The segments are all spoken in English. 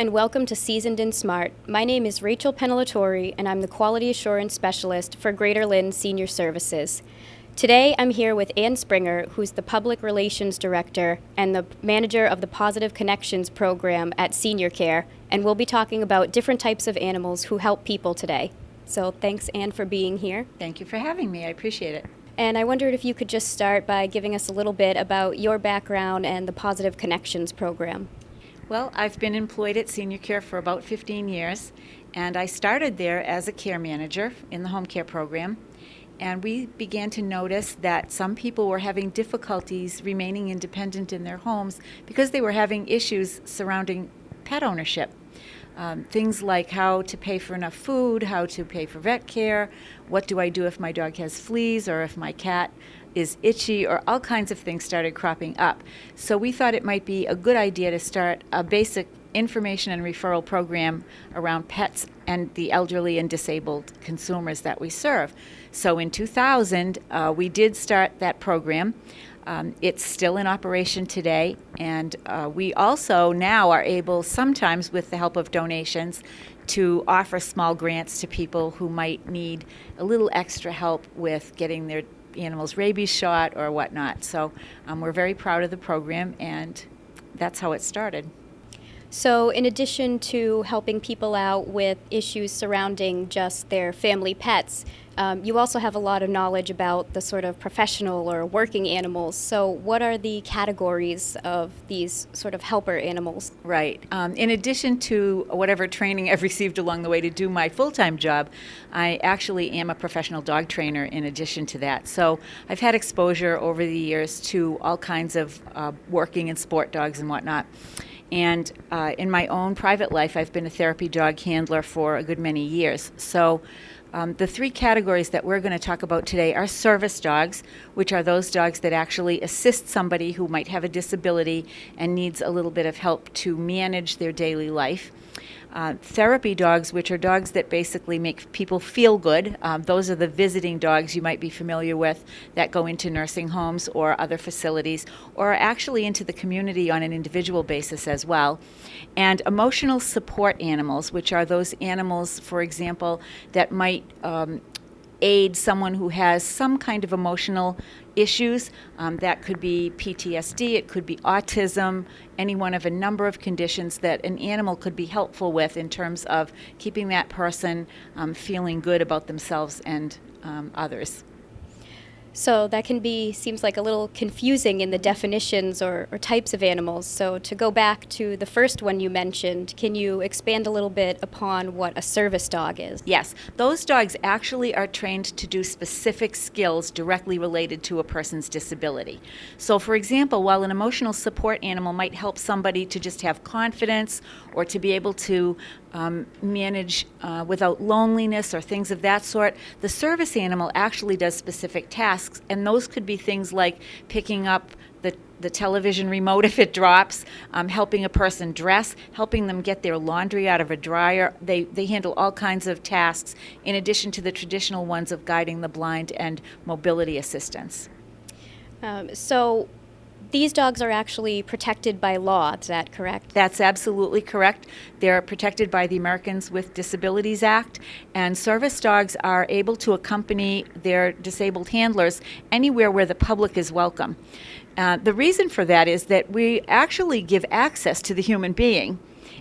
and welcome to Seasoned and Smart. My name is Rachel Pennellatore, and I'm the Quality Assurance Specialist for Greater Lynn Senior Services. Today, I'm here with Ann Springer, who's the Public Relations Director and the Manager of the Positive Connections Program at SeniorCare, and we'll be talking about different types of animals who help people today. So thanks, Ann, for being here. Thank you for having me. I appreciate it. And I wondered if you could just start by giving us a little bit about your background and the Positive Connections Program. Well, I've been employed at SeniorCare for about 15 years, and I started there as a care manager in the home care program. And we began to notice that some people were having difficulties remaining independent in their homes because they were having issues surrounding pet ownership. Things like how to pay for enough food, how to pay for vet care, what do I do if my dog has fleas or if my cat is itchy, or all kinds of things started cropping up. So we thought it might be a good idea to start a basic information and referral program around pets and the elderly and disabled consumers that we serve. So in 2000, we did start that program. It's still in operation today, and we also now are able, sometimes with the help of donations, to offer small grants to people who might need a little extra help with getting their animals rabies shot or whatnot. So we're very proud of the program, and that's how it started. So in addition to helping people out with issues surrounding just their family pets, you also have a lot of knowledge about the sort of professional or working animals. So what are the categories of these sort of helper animals? Right. In addition to whatever training I've received along the way to do my full-time job, I actually am a professional dog trainer in addition to that. So I've had exposure over the years to all kinds of working and sport dogs and whatnot. And in my own private life, I've been a therapy dog handler for a good many years. So the three categories that we're going to talk about today are service dogs, which are those dogs that actually assist somebody who might have a disability and needs a little bit of help to manage their daily life. Therapy dogs, which are dogs that basically make people feel good. Those are the visiting dogs you might be familiar with that go into nursing homes or other facilities, or actually into the community on an individual basis as well. And emotional support animals, which are those animals, for example, that might aid someone who has some kind of emotional issues. That could be PTSD, it could be autism, any one of a number of conditions that an animal could be helpful with in terms of keeping that person feeling good about themselves and others. So that seems like a little confusing in the definitions or types of animals. So to go back to the first one you mentioned, can you expand a little bit upon what a service dog is? Yes, those dogs actually are trained to do specific skills directly related to a person's disability. So for example, while an emotional support animal might help somebody to just have confidence or to be able to manage without loneliness or things of that sort, the service animal actually does specific tasks, and those could be things like picking up the television remote if it drops, helping a person dress, helping them get their laundry out of a dryer. They handle all kinds of tasks in addition to the traditional ones of guiding the blind and mobility assistance. So these dogs are actually protected by law, is that correct? That's absolutely correct. They're protected by the Americans with Disabilities Act, and service dogs are able to accompany their disabled handlers anywhere where the public is welcome. The reason for that is that we actually give access to the human being,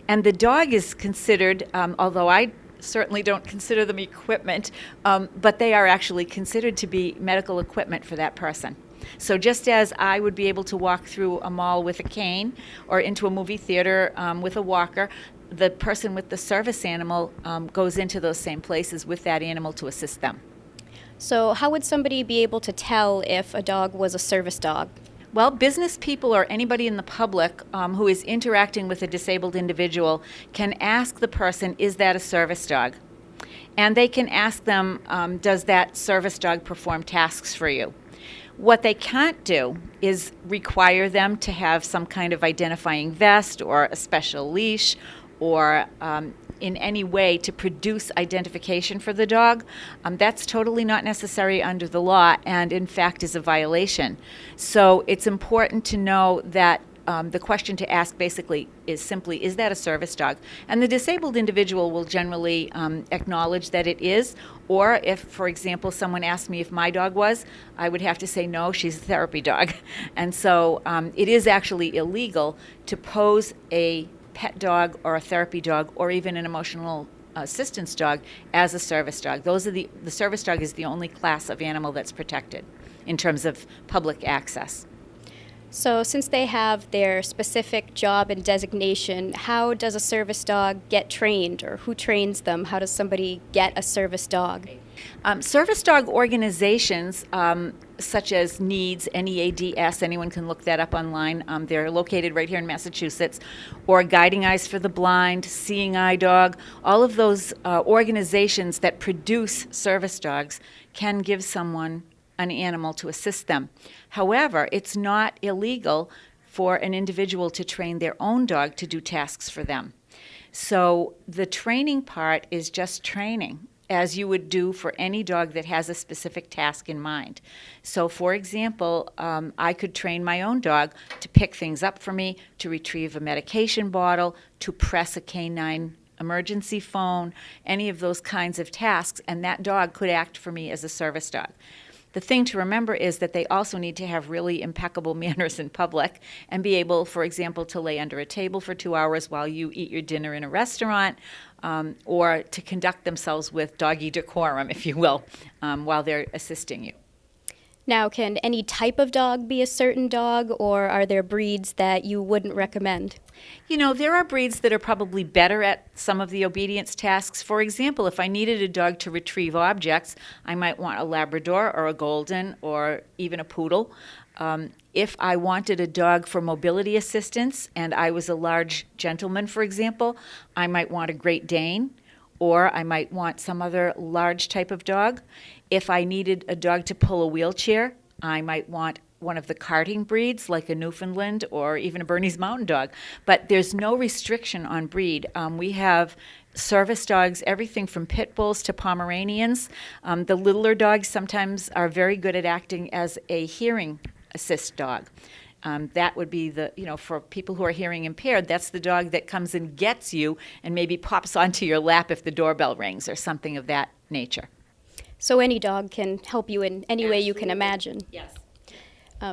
and the dog is considered, although I certainly don't consider them equipment, but they are actually considered to be medical equipment for that person. So just as I would be able to walk through a mall with a cane or into a movie theater with a walker, the person with the service animal goes into those same places with that animal to assist them. So how would somebody be able to tell if a dog was a service dog? Well, business people or anybody in the public who is interacting with a disabled individual can ask the person, is that a service dog? And they can ask them, does that service dog perform tasks for you? What they can't do is require them to have some kind of identifying vest or a special leash or in any way to produce identification for the dog. That's totally not necessary under the law and in fact is a violation. So it's important to know that the question to ask basically is simply, is that a service dog? And the disabled individual will generally acknowledge that it is, or if, for example, someone asked me if my dog was, I would have to say no, she's a therapy dog. And so it is actually illegal to pose a pet dog or a therapy dog or even an emotional assistance dog as a service dog. The service dog is the only class of animal that's protected in terms of public access. So since they have their specific job and designation, how does a service dog get trained, or who trains them? How does somebody get a service dog? Service dog organizations such as NEADS, N-E-A-D-S, anyone can look that up online. They're located right here in Massachusetts, or Guiding Eyes for the Blind, Seeing Eye Dog, all of those organizations that produce service dogs can give someone an animal to assist them. However, it's not illegal for an individual to train their own dog to do tasks for them. So the training part is just training, as you would do for any dog that has a specific task in mind. So for example, I could train my own dog to pick things up for me, to retrieve a medication bottle, to press a canine emergency phone, any of those kinds of tasks, and that dog could act for me as a service dog. The thing to remember is that they also need to have really impeccable manners in public and be able, for example, to lay under a table for 2 hours while you eat your dinner in a restaurant, or to conduct themselves with doggy decorum, if you will, while they're assisting you. Now, can any type of dog be a certain dog, or are there breeds that you wouldn't recommend? You know, there are breeds that are probably better at some of the obedience tasks. For example, if I needed a dog to retrieve objects, I might want a Labrador or a Golden or even a Poodle. If I wanted a dog for mobility assistance and I was a large gentleman, for example, I might want a Great Dane, or I might want some other large type of dog. If I needed a dog to pull a wheelchair, I might want one of the carting breeds like a Newfoundland or even a Bernese Mountain Dog. But there's no restriction on breed. We have service dogs, everything from pit bulls to Pomeranians. The littler dogs sometimes are very good at acting as a hearing assist dog. That would be for people who are hearing impaired, that's the dog that comes and gets you and maybe pops onto your lap if the doorbell rings or something of that nature. So any dog can help you in any way you can imagine. Yes.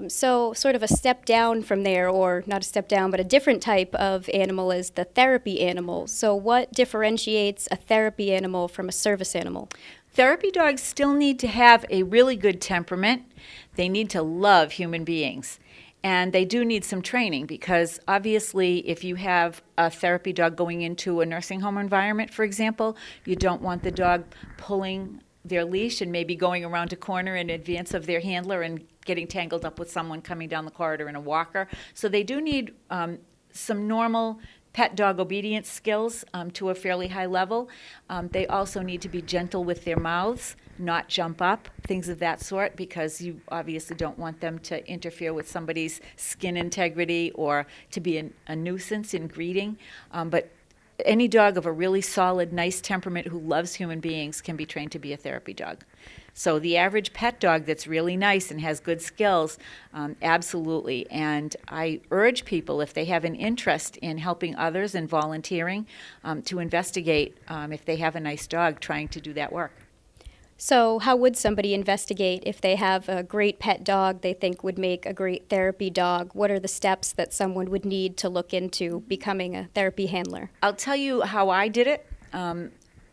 So sort of a step down from there, or not a step down, but a different type of animal is the therapy animal. So what differentiates a therapy animal from a service animal? Therapy dogs still need to have a really good temperament. They need to love human beings. And they do need some training, because obviously if you have a therapy dog going into a nursing home environment, for example, you don't want the dog pulling their leash and maybe going around a corner in advance of their handler and getting tangled up with someone coming down the corridor in a walker. So they do need some normal pet dog obedience skills to a fairly high level. They also need to be gentle with their mouths, not jump up, things of that sort, because you obviously don't want them to interfere with somebody's skin integrity or to be a nuisance in greeting. But any dog of a really solid, nice temperament who loves human beings can be trained to be a therapy dog. So the average pet dog that's really nice and has good skills, absolutely. And I urge people, if they have an interest in helping others and volunteering, to investigate if they have a nice dog trying to do that work. So how would somebody investigate if they have a great pet dog they think would make a great therapy dog? What are the steps that someone would need to look into becoming a therapy handler? I'll tell you how I did it.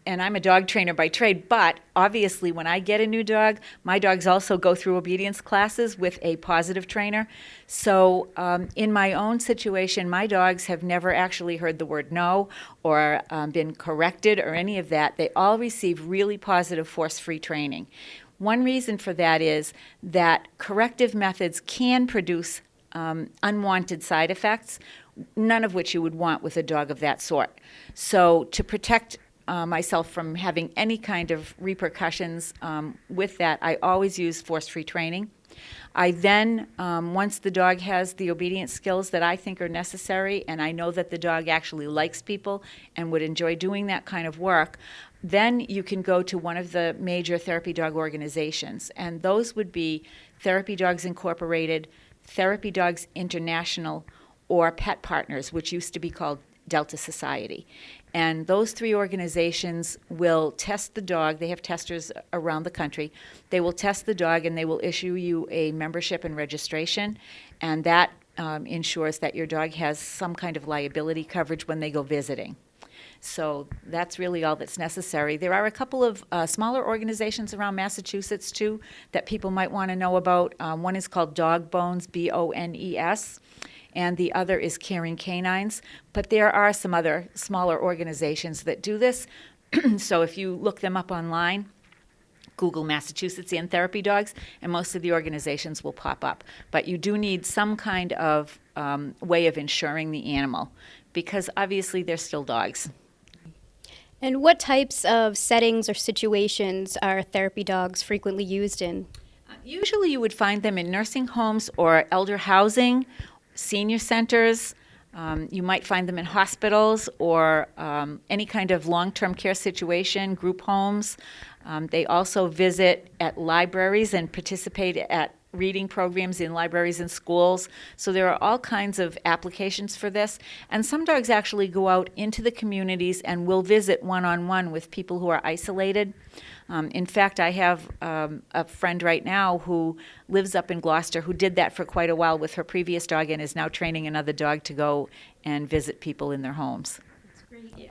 And I'm a dog trainer by trade, but obviously when I get a new dog, my dogs also go through obedience classes with a Pawsitive trainer. So in my own situation, my dogs have never actually heard the word no or been corrected or any of that. They all receive really positive force-free training. One reason for that is that corrective methods can produce unwanted side effects, none of which you would want with a dog of that sort. So to protect myself from having any kind of repercussions with that, I always use force-free training. I then, once the dog has the obedience skills that I think are necessary, and I know that the dog actually likes people and would enjoy doing that kind of work, then you can go to one of the major therapy dog organizations, and those would be Therapy Dogs Incorporated, Therapy Dogs International, or Pet Partners, which used to be called Delta Society. And those three organizations will test the dog. They have testers around the country. They will test the dog and they will issue you a membership and registration, and that ensures that your dog has some kind of liability coverage when they go visiting. So that's really all that's necessary. There are a couple of smaller organizations around Massachusetts, too, that people might want to know about. One is called Dog Bones, BONES, and the other is Caring Canines. But there are some other smaller organizations that do this. So if you look them up online, Google Massachusetts and therapy dogs, and most of the organizations will pop up. But you do need some kind of way of insuring the animal, because obviously they're still dogs. And what types of settings or situations are therapy dogs frequently used in? Usually you would find them in nursing homes or elder housing, senior centers. You might find them in hospitals or any kind of long-term care situation, group homes. They also visit at libraries and participate at reading programs in libraries and schools. So there are all kinds of applications for this. And some dogs actually go out into the communities and will visit one-on-one with people who are isolated. In fact, I have a friend right now who lives up in Gloucester who did that for quite a while with her previous dog and is now training another dog to go and visit people in their homes. That's great. Yeah.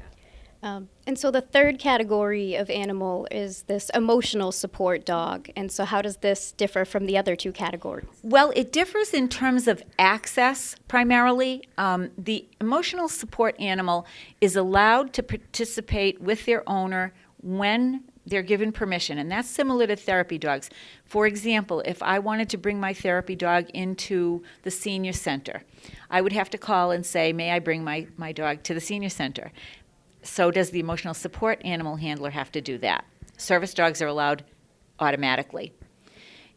And so the third category of animal is this emotional support dog. And so how does this differ from the other two categories? Well, it differs in terms of access primarily. The emotional support animal is allowed to participate with their owner when they're given permission, and that's similar to therapy dogs. For example, if I wanted to bring my therapy dog into the senior center, I would have to call and say, may I bring my dog to the senior center? So does the emotional support animal handler have to do that? Service dogs are allowed automatically.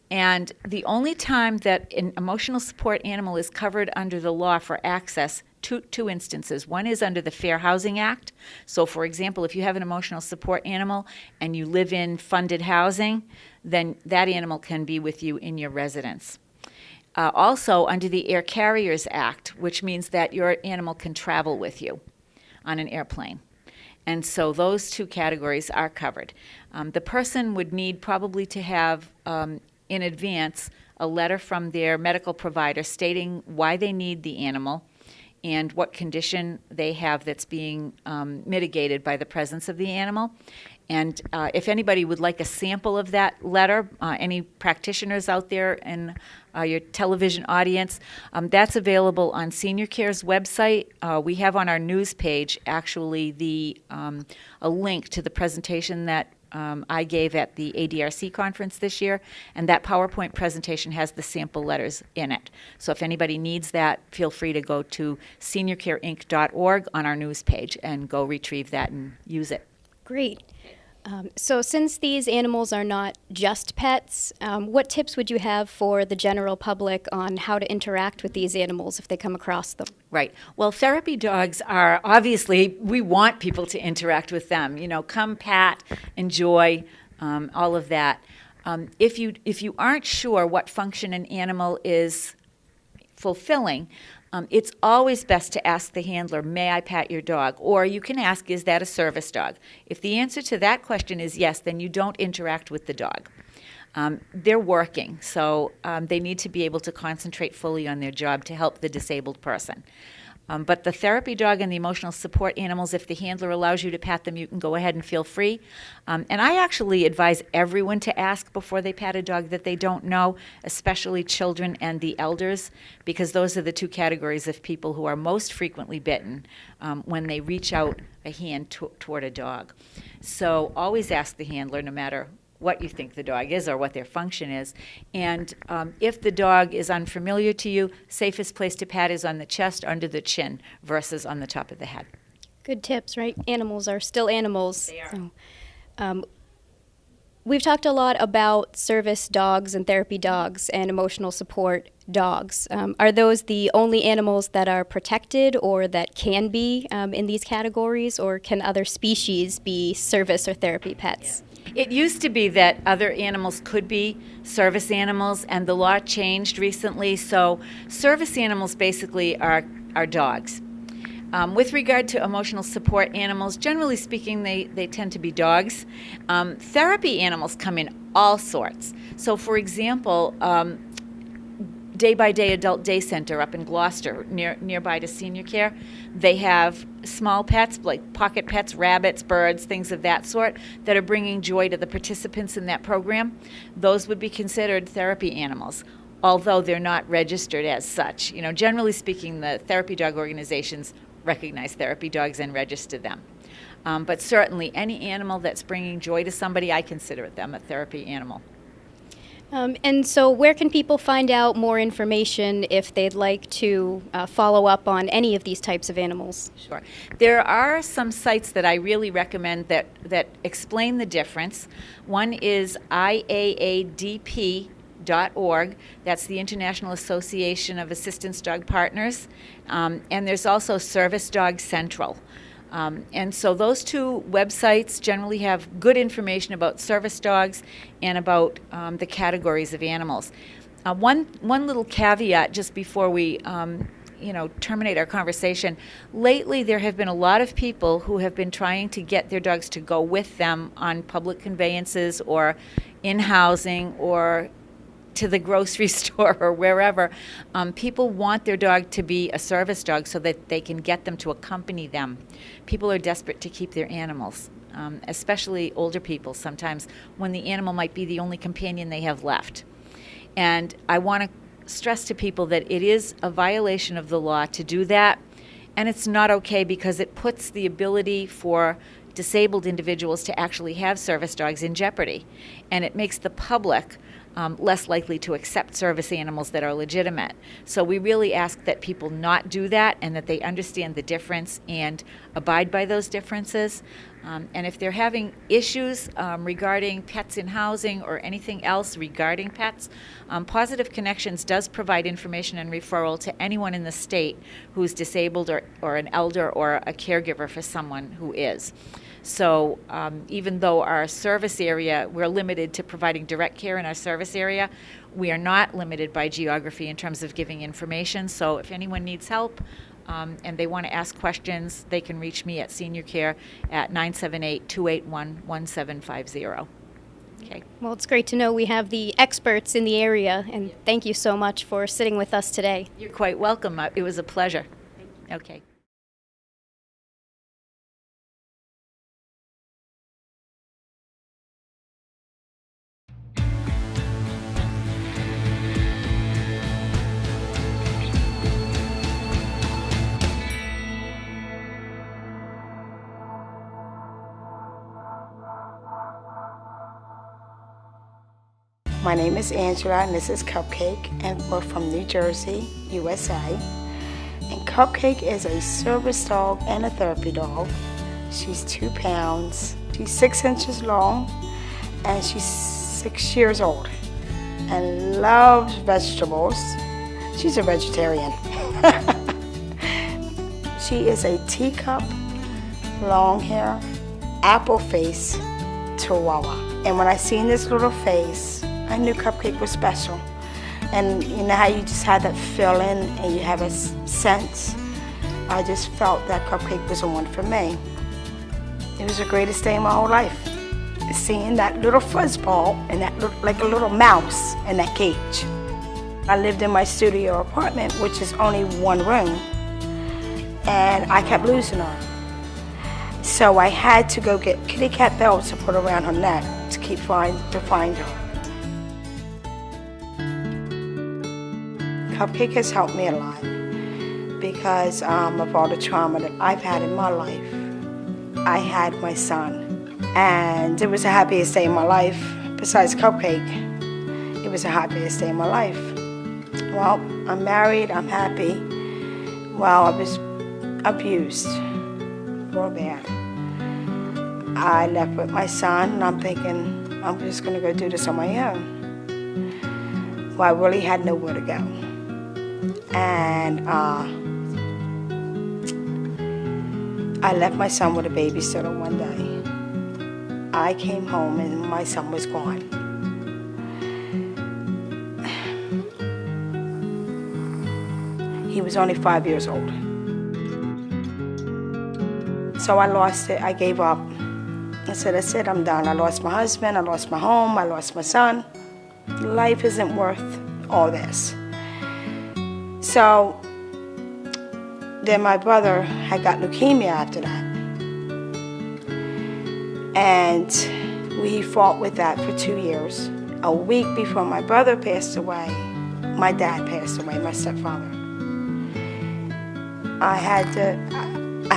And the only time that an emotional support animal is covered under the law for access, two instances. One is under the Fair Housing Act. So, for example, if you have an emotional support animal and you live in funded housing, then that animal can be with you in your residence. Also under the Air Carriers Act, which means that your animal can travel with you on an airplane. And so those two categories are covered. The person would need probably to have in advance a letter from their medical provider stating why they need the animal and what condition they have that's being mitigated by the presence of the animal. And if anybody would like a sample of that letter, any practitioners out there in your television audience, that's available on SeniorCare's website. We have on our news page actually a link to the presentation that I gave at the ADRC conference this year, and that PowerPoint presentation has the sample letters in it. So if anybody needs that, feel free to go to seniorcareinc.org on our news page and go retrieve that and use it. Great. So since these animals are not just pets, what tips would you have for the general public on how to interact with these animals if they come across them? Right. Well, therapy dogs are obviously, we want people to interact with them. You know, come pat, enjoy, all of that. If you aren't sure what function an animal is fulfilling, it's always best to ask the handler, may I pat your dog? Or you can ask, is that a service dog? If the answer to that question is yes, then you don't interact with the dog. They're working, so they need to be able to concentrate fully on their job to help the disabled person. But the therapy dog and the emotional support animals, if the handler allows you to pat them, you can go ahead and feel free. And I actually advise everyone to ask before they pat a dog that they don't know, especially children and the elders, because those are the two categories of people who are most frequently bitten when they reach out a hand toward a dog. So always ask the handler, no matter what you think the dog is or what their function is. And if the dog is unfamiliar to you, safest place to pat is on the chest, under the chin, versus on the top of the head. Good tips, right? Animals are still animals. They are. So, we've talked a lot about service dogs and therapy dogs and emotional support dogs. Are those the only animals that are protected or that can be in these categories, or can other species be service or therapy pets? Yeah. It used to be that other animals could be service animals, and the law changed recently. So service animals basically are are dogs. With regard to emotional support animals, generally speaking, they tend to be dogs. Therapy animals come in all sorts. So, for example, Day by Day Adult Day Center up in Gloucester, nearby to SeniorCare, they have small pets like pocket pets, rabbits, birds, things of that sort that are bringing joy to the participants in that program. Those would be considered therapy animals, although they're not registered as such. Generally speaking, the therapy dog organizations recognize therapy dogs and register them. But certainly any animal that's bringing joy to somebody, I consider them a therapy animal. And so where can people find out more information if they'd like to follow up on any of these types of animals? Sure. There are some sites that I really recommend that explain the difference. One is IAADP.org. That's the International Association of Assistance Dog Partners. And there's also Service Dog Central. And so those two websites generally have good information about service dogs and about the categories of animals. One little caveat just before we terminate our conversation. Lately, there have been a lot of people who have been trying to get their dogs to go with them on public conveyances or in housing or to the grocery store or wherever. People want their dog to be a service dog so that they can get them to accompany them. People are desperate to keep their animals, especially older people sometimes, when the animal might be the only companion they have left. And I want to stress to people that it is a violation of the law to do that, and it's not okay because it puts the ability for disabled individuals to actually have service dogs in jeopardy, and it makes the public less likely to accept service animals that are legitimate. So we really ask that people not do that and that they understand the difference and abide by those differences. And if they're having issues regarding pets in housing or anything else regarding pets, Pawsitive Connections does provide information and referral to anyone in the state who's disabled or an elder or a caregiver for someone who is. So even though our service area, we're limited to providing direct care in our service area, we are not limited by geography in terms of giving information. So if anyone needs help and they want to ask questions, they can reach me at SeniorCare at 978-281-1750. Okay. Well, it's great to know we have the experts in the area, and thank you so much for sitting with us today. You're quite welcome. It was a pleasure. Okay. My name is Angela and this is Cupcake, and we're from New Jersey, USA. And Cupcake is a service dog and a therapy dog. She's 2 pounds, she's 6 inches long, and she's 6 years old and loves vegetables. She's a vegetarian. She is a teacup, long hair, apple face Chihuahua. And when I seen this little face, I knew Cupcake was special. And you know how you just had that feeling and you have a sense? I just felt that Cupcake was the one for me. It was the greatest day of my whole life. Seeing that little fuzzball and that looked like a little mouse in that cage. I lived in my studio apartment, which is only 1 room, and I kept losing her. So I had to go get kitty cat belts to put around her neck to find her. Cupcake has helped me a lot because of all the trauma that I've had in my life. I had my son, and it was the happiest day of my life. Besides Cupcake, it was the happiest day of my life. Well, I'm married, I'm happy. Well, I was abused real bad. I left with my son, and I'm thinking, I'm just gonna go do this on my own. Well, I really had nowhere to go. And I left my son with a babysitter one day. I came home and my son was gone. He was only 5 years old. So I lost it. I gave up. I said, that's it, I'm done. I lost my husband, I lost my home, I lost my son. Life isn't worth all this. So then my brother had got leukemia after that. And we fought with that for 2 years. A week before my brother passed away, my dad passed away, my stepfather. I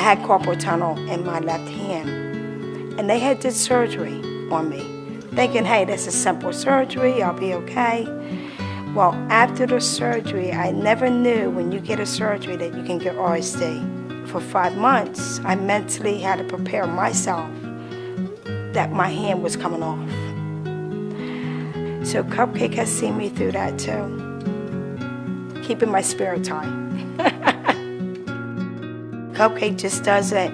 had carpal tunnel in my left hand, and they had did surgery on me, thinking, hey, this is simple surgery, I'll be okay. Well, after the surgery, I never knew when you get a surgery that you can get RSD. For 5 months, I mentally had to prepare myself that my hand was coming off. So CAPCT has seen me through that too, keeping my spirits high. CAPCT just does it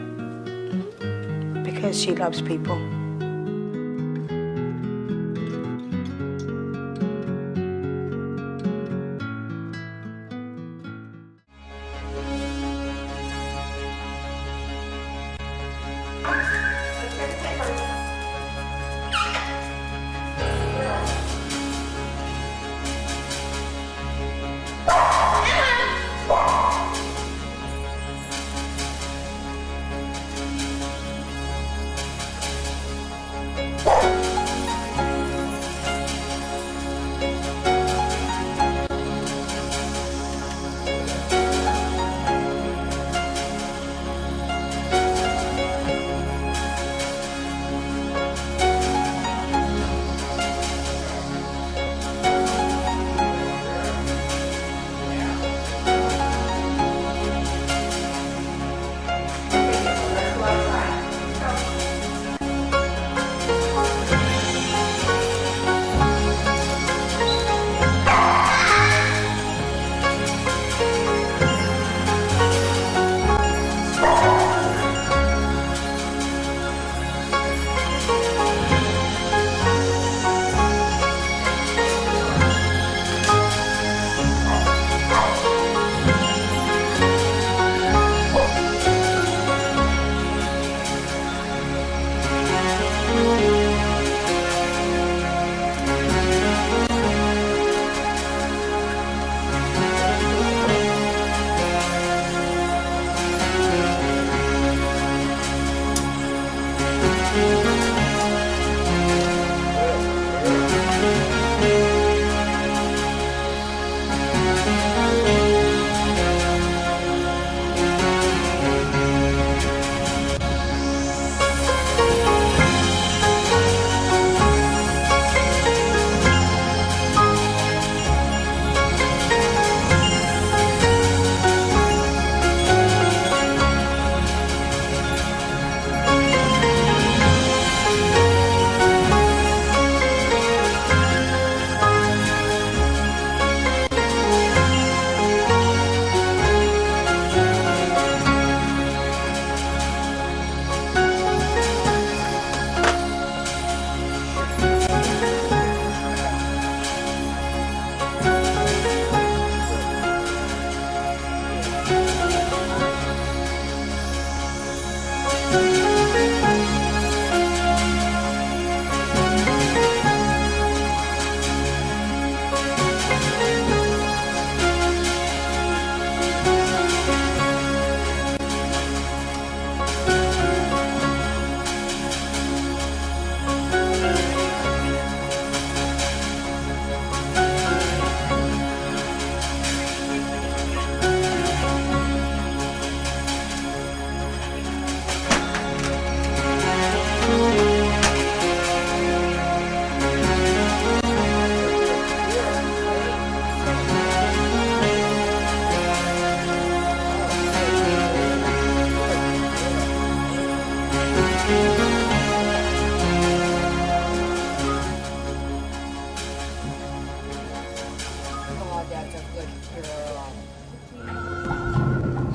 because she loves people.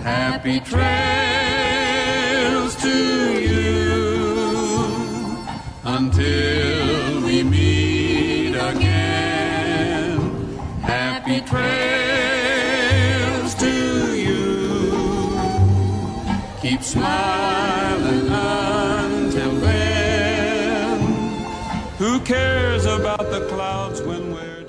Happy trails to you until we meet again. Happy trails to you. keep smiling until then. Who cares about the clouds when we're